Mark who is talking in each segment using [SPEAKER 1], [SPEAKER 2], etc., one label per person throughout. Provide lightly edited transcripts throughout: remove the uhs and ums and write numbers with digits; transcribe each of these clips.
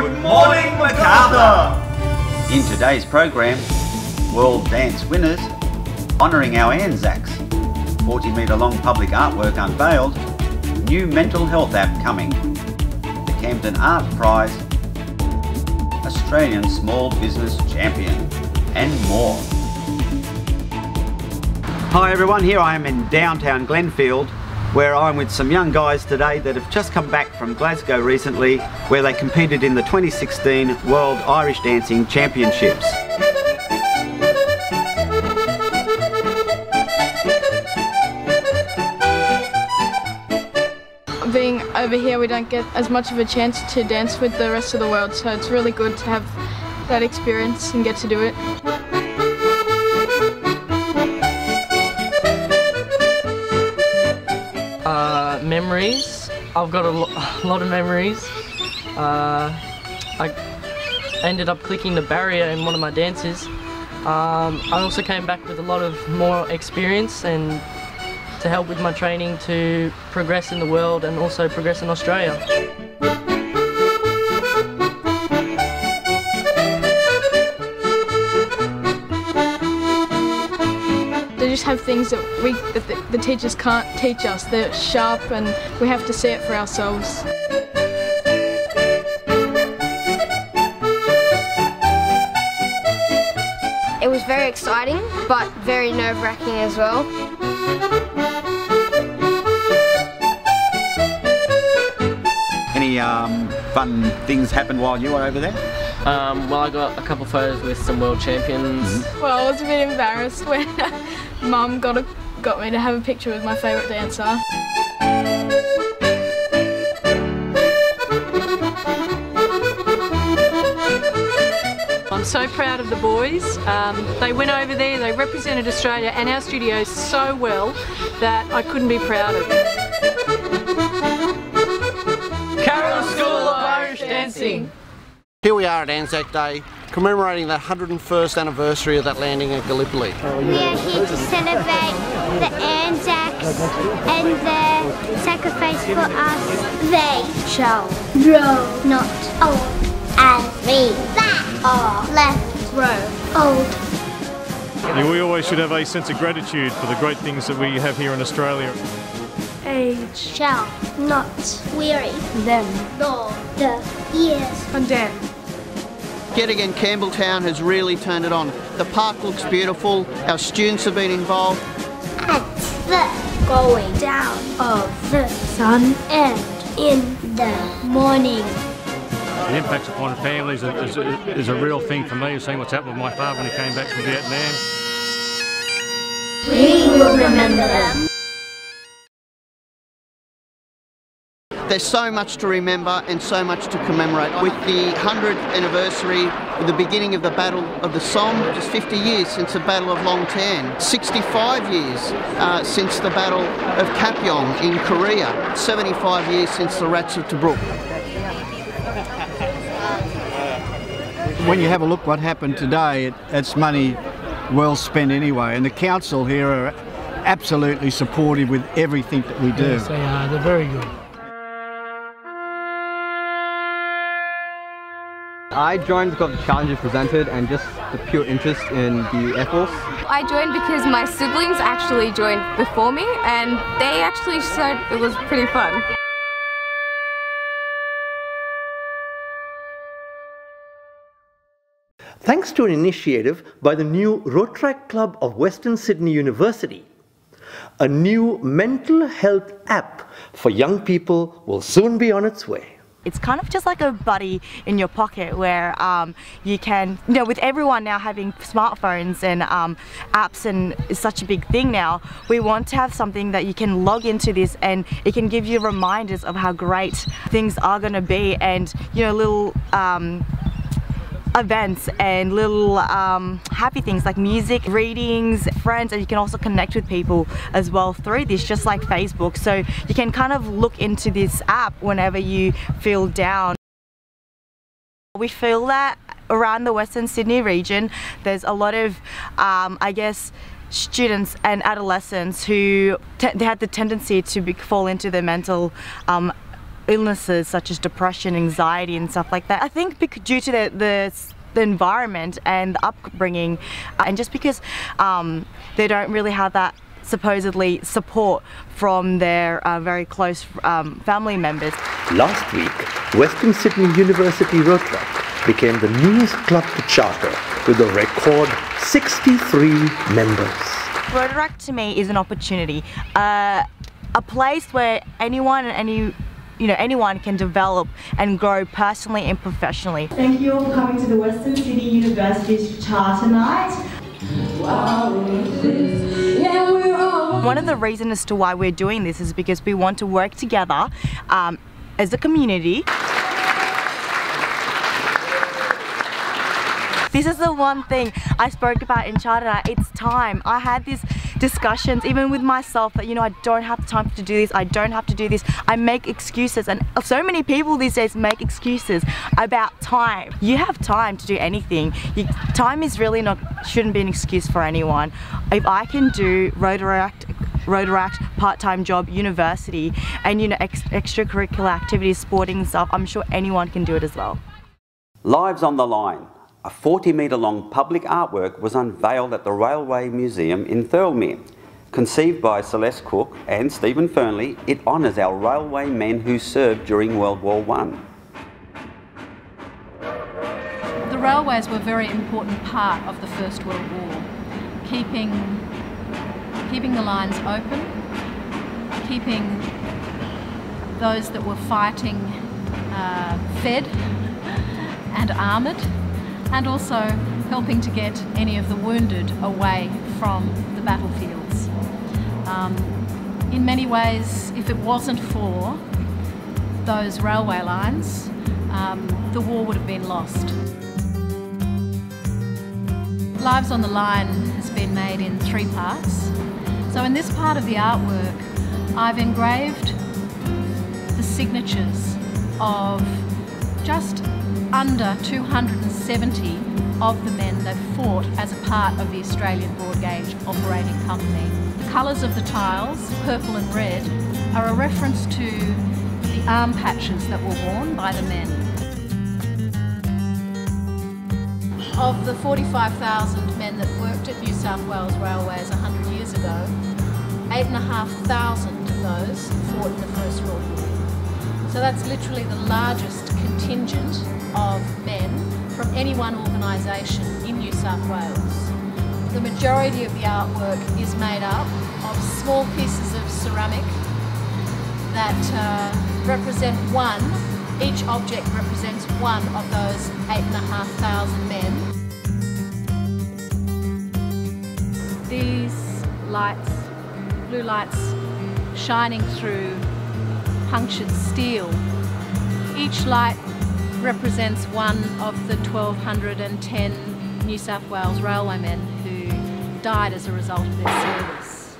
[SPEAKER 1] Good morning, Macarthur!
[SPEAKER 2] In today's program, World Dance Winners, honouring our Anzacs, 40-metre long public artwork unveiled, new mental health app coming, the Camden Art Prize, Australian Small Business Champion, and more. Hi everyone, here I am in downtown Glenfield, where I'm with some young guys today that have just come back from Glasgow recently, where they competed in the 2016 World Irish Dancing Championships.
[SPEAKER 3] Being over here, we don't get as much of a chance to dance with the rest of the world, so it's really good to have that experience and get to do it.
[SPEAKER 4] Memories. I've got a lot of memories. I ended up clicking the barrier in one of my dances. I also came back with a lot of more experience and to help with my training to progress in the world and also progress in Australia.
[SPEAKER 3] They just have things that the teachers can't teach us. They're sharp and we have to see it for ourselves.
[SPEAKER 5] It was very exciting, but very nerve-wracking as well.
[SPEAKER 2] Any fun things happened while you were over there?
[SPEAKER 4] Well, I got a couple photos with some world champions.
[SPEAKER 3] Well, I was a bit embarrassed when Mum got me to have a picture with my favourite dancer.
[SPEAKER 6] I'm so proud of the boys. They went over there, they represented Australia and our studio so well that I couldn't be prouder.
[SPEAKER 4] Carol School of Irish Dancing.
[SPEAKER 7] Here we are at Anzac Day, commemorating the 101st anniversary of that landing at Gallipoli.
[SPEAKER 8] We are here to celebrate the Anzacs and the sacrifice for us. They shall grow not old as we that are left grow old.
[SPEAKER 9] Yeah, we always should have a sense of gratitude for the great things that we have here in Australia.
[SPEAKER 8] Age shall not weary them, nor the years
[SPEAKER 6] Condemn.
[SPEAKER 7] Yet again, Campbelltown has really turned it on. The park looks beautiful, our students have been involved.
[SPEAKER 8] at the going down of the sun and in the morning.
[SPEAKER 9] The impacts upon families is a real thing for me, seeing what's happened with my father when he came back from Vietnam.
[SPEAKER 8] We will remember them.
[SPEAKER 7] There's so much to remember and so much to commemorate. With the 100th anniversary, with the beginning of the Battle of the Somme, just 50 years since the Battle of Long Tan, 65 years since the Battle of Kapyong in Korea, 75 years since the Rats of Tobruk.
[SPEAKER 10] When you have a look what happened today, it's money well spent anyway, and the council here are absolutely supportive with everything that we do.
[SPEAKER 11] Yes, they are. They're very good.
[SPEAKER 12] I joined because of the challenges presented and just the pure interest in the Air Force.
[SPEAKER 13] I joined because my siblings actually joined before me and they actually said it was pretty fun.
[SPEAKER 14] Thanks to an initiative by the new Rotaract Club of Western Sydney University, a new mental health app for young people will soon be on its way.
[SPEAKER 15] It's kind of just like a buddy in your pocket where you can, you know, with everyone now having smartphones and apps and it's such a big thing now, we want to have something that you can log into this and it can give you reminders of how great things are going to be, and, you know, little events and little happy things like music, readings, friends, and you can also connect with people as well through this, just like Facebook. So you can kind of look into this app whenever you feel down. We feel that around the Western Sydney region there's a lot of I guess students and adolescents who they had the tendency to fall into the mental illnesses such as depression, anxiety and stuff like that. I think due to the environment and the upbringing, and just because they don't really have that supposedly support from their very close family members.
[SPEAKER 14] Last week, Western Sydney University Rotaract became the newest club to charter with a record 63 members.
[SPEAKER 15] Rotaract to me is an opportunity, a place where anyone can develop and grow personally and professionally.
[SPEAKER 11] Thank you all for coming to the Western Sydney University's Charter Night.
[SPEAKER 15] One of the reasons as to why we're doing this is because we want to work together as a community. This is the one thing I spoke about in Charter Night. It's time. I had these discussions even with myself that, I don't have time to do this, I don't have to do this. I make excuses, and so many people these days make excuses about time. You have time to do anything. Time is really shouldn't be an excuse for anyone. If I can do Rotaract, part-time job, university, and extracurricular activities, sporting stuff, I'm sure anyone can do it as well.
[SPEAKER 2] Lives on the Line. A 40-metre-long public artwork was unveiled at the Railway Museum in Thirlmere. Conceived by Celeste Cook and Stephen Fernley, it honours our railway men who served during World War I.
[SPEAKER 6] The railways were a very important part of the First World War, keeping the lines open, keeping those that were fighting fed and armoured, and also helping to get any of the wounded away from the battlefields. In many ways, if it wasn't for those railway lines, the war would have been lost. Lives on the Line has been made in 3 parts. So in this part of the artwork, I've engraved the signatures of just under 270 of the men that fought as a part of the Australian Broad Gauge Operating Company. The colours of the tiles, purple and red, are a reference to the arm patches that were worn by the men. Of the 45,000 men that worked at New South Wales Railways 100 years ago, 8,500 of those fought in the First World War. So that's literally the largest contingent of men from any one organisation in New South Wales. The majority of the artwork is made up of small pieces of ceramic that represent one. Each object represents one of those 8,500 men. These lights, blue lights shining through punctured steel. Each light represents one of the 1,210 New South Wales railwaymen who died as a result of their service.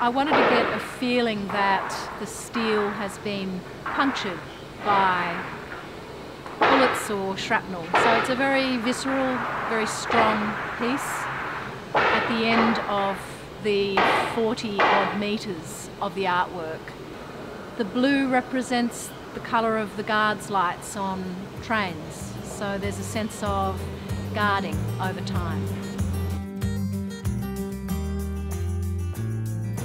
[SPEAKER 6] I wanted to get a feeling that the steel has been punctured by bullets or shrapnel. So it's a very visceral, very strong piece. At the end of the 40-odd metres of the artwork, the blue represents the colour of the guards' lights on trains. So there's a sense of guarding over time.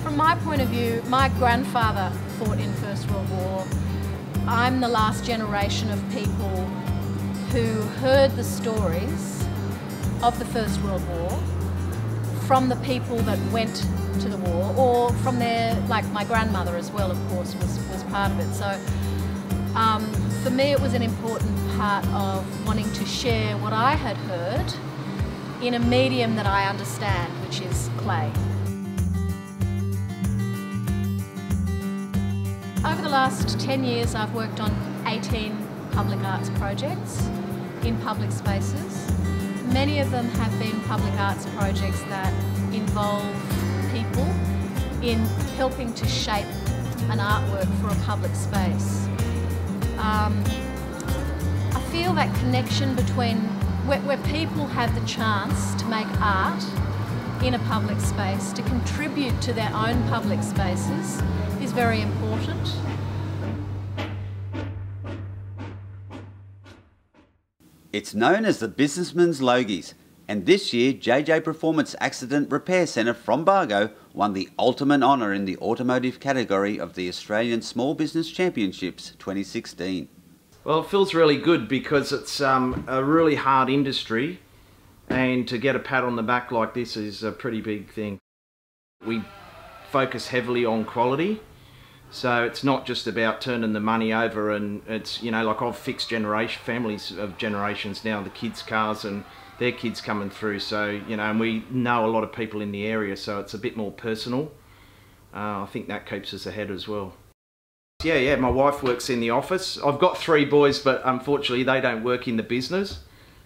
[SPEAKER 6] From my point of view, my grandfather fought in First World War. I'm the last generation of people who heard the stories of the First World War from the people that went to the war, or from their, like my grandmother as well, of course, was part of it. So for me it was an important part of wanting to share what I had heard in a medium that I understand, which is clay. Over the last 10 years I've worked on 18 public arts projects in public spaces. Many of them have been public arts projects that involve people in helping to shape an artwork for a public space. I feel that connection between where people have the chance to make art in a public space, to contribute to their own public spaces, is very important.
[SPEAKER 2] It's known as the Businessman's Logies, and this year JJ Performance Accident Repair Centre from Bargo won the ultimate honour in the automotive category of the Australian Small Business Championships 2016.
[SPEAKER 16] Well, it feels really good because it's a really hard industry, and to get a pat on the back like this is a pretty big thing. We focus heavily on quality, so it's not just about turning the money over, and it's, you know, like I've fixed families of generations now, the kids' cars and their kids coming through, so, you know, and we know a lot of people in the area, so it's a bit more personal. I think that keeps us ahead as well. Yeah, my wife works in the office. I've got 3 boys, but unfortunately they don't work in the business.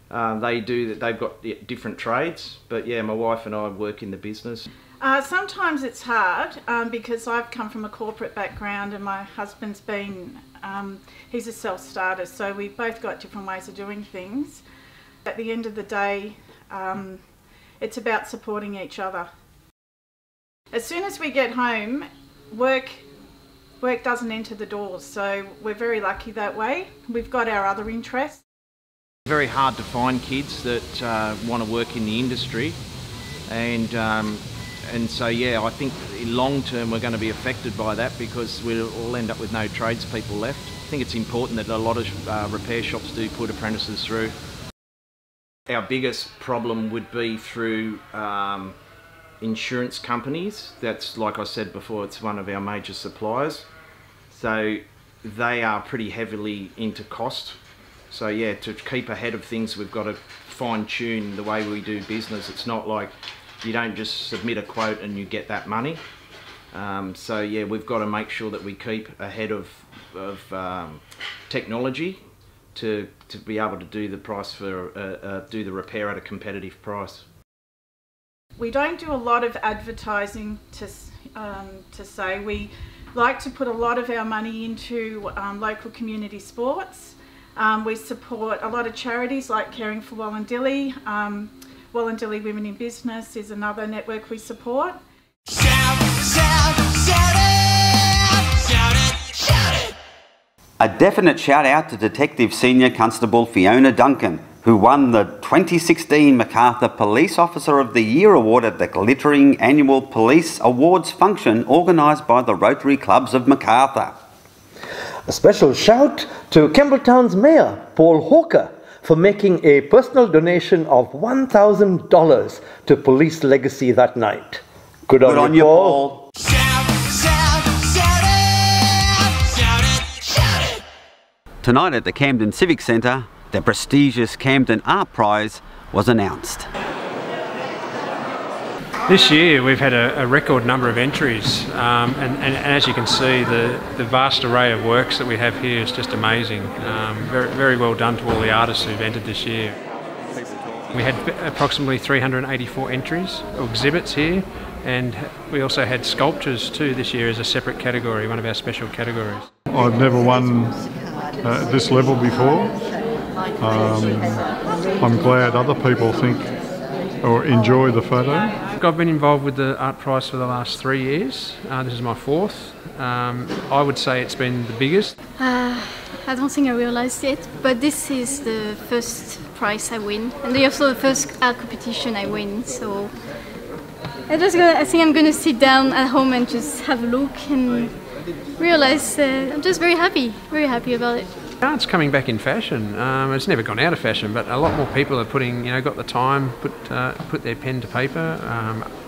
[SPEAKER 16] They've got different trades, but yeah, my wife and I work in the business.
[SPEAKER 17] Sometimes it's hard because I've come from a corporate background and my husband's been, he's a self-starter, so we've both got different ways of doing things. At the end of the day, it's about supporting each other. As soon as we get home, work doesn't enter the doors, so we're very lucky that way. We've got our other interests.
[SPEAKER 16] It's very hard to find kids that want to work in the industry, and so yeah, I think long term we're going to be affected by that because we'll end up with no tradespeople left. I think it's important that a lot of repair shops do put apprentices through. Our biggest problem would be through insurance companies. That's, like I said before, it's one of our major suppliers. So they are pretty heavily into cost. So yeah, to keep ahead of things, we've got to fine tune the way we do business. It's not like you don't just submit a quote and you get that money. So yeah, we've got to make sure that we keep ahead of technology to be able to do the price for do the repair at a competitive price.
[SPEAKER 17] We don't do a lot of advertising to say. We like to put a lot of our money into local community sports. We support a lot of charities like Caring for Wallandilly. Wallandilly Women in Business is another network we support.
[SPEAKER 2] A definite shout out to Detective Senior Constable Fiona Duncan, who won the 2016 Macarthur Police Officer of the Year Award at the glittering annual Police Awards function organised by the Rotary Clubs of Macarthur.
[SPEAKER 14] A special shout to Campbelltown's Mayor, Paul Hawker, for making a personal donation of $1,000 to Police Legacy that night. Good on you, Paul.
[SPEAKER 2] Tonight at the Camden Civic Centre, the prestigious Camden Art Prize was announced.
[SPEAKER 18] This year we've had a record number of entries, and as you can see, the vast array of works that we have here is just amazing. Very well done to all the artists who've entered this year. We had approximately 384 entries or exhibits here, and we also had sculptures too this year as a separate category, one of our special categories.
[SPEAKER 19] I've never won at this level before. I'm glad other people think or enjoy the photo.
[SPEAKER 18] I've been involved with the Art Prize for the last 3 years. This is my 4th. I would say it's been the biggest.
[SPEAKER 3] I don't think I realised it, but this is the first prize I win, and also the first art competition I win. So I think I'm gonna sit down at home and just have a look and realise I'm just very happy about it.
[SPEAKER 18] Art's coming back in fashion. It's never gone out of fashion, but a lot more people are putting, got the time, put their pen to paper,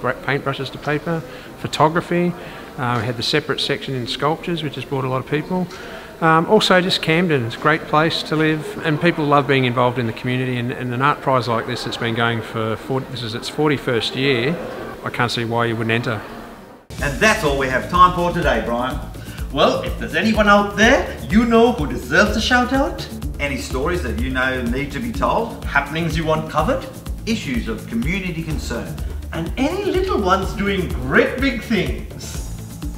[SPEAKER 18] paintbrushes to paper, photography. We had the separate section in sculptures, which has brought a lot of people. Also just Camden, it's a great place to live, and people love being involved in the community, and an art prize like this that's been going for, this is its 41st year, I can't see why you wouldn't enter.
[SPEAKER 2] And that's all we have time for today, Brian.
[SPEAKER 1] Well, if there's anyone out there you know who deserves a shout out,
[SPEAKER 2] any stories that you know need to be told,
[SPEAKER 1] happenings you want covered,
[SPEAKER 2] issues of community concern,
[SPEAKER 1] and any little ones doing great big things,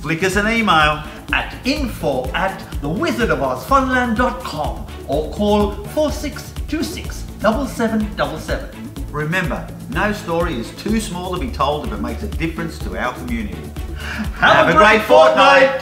[SPEAKER 2] flick us an email
[SPEAKER 1] at info@thewizardofozfunland.com or call 4626 7777.
[SPEAKER 2] Remember, no story is too small to be told if it makes a difference to our community.
[SPEAKER 1] Have a great fortnight!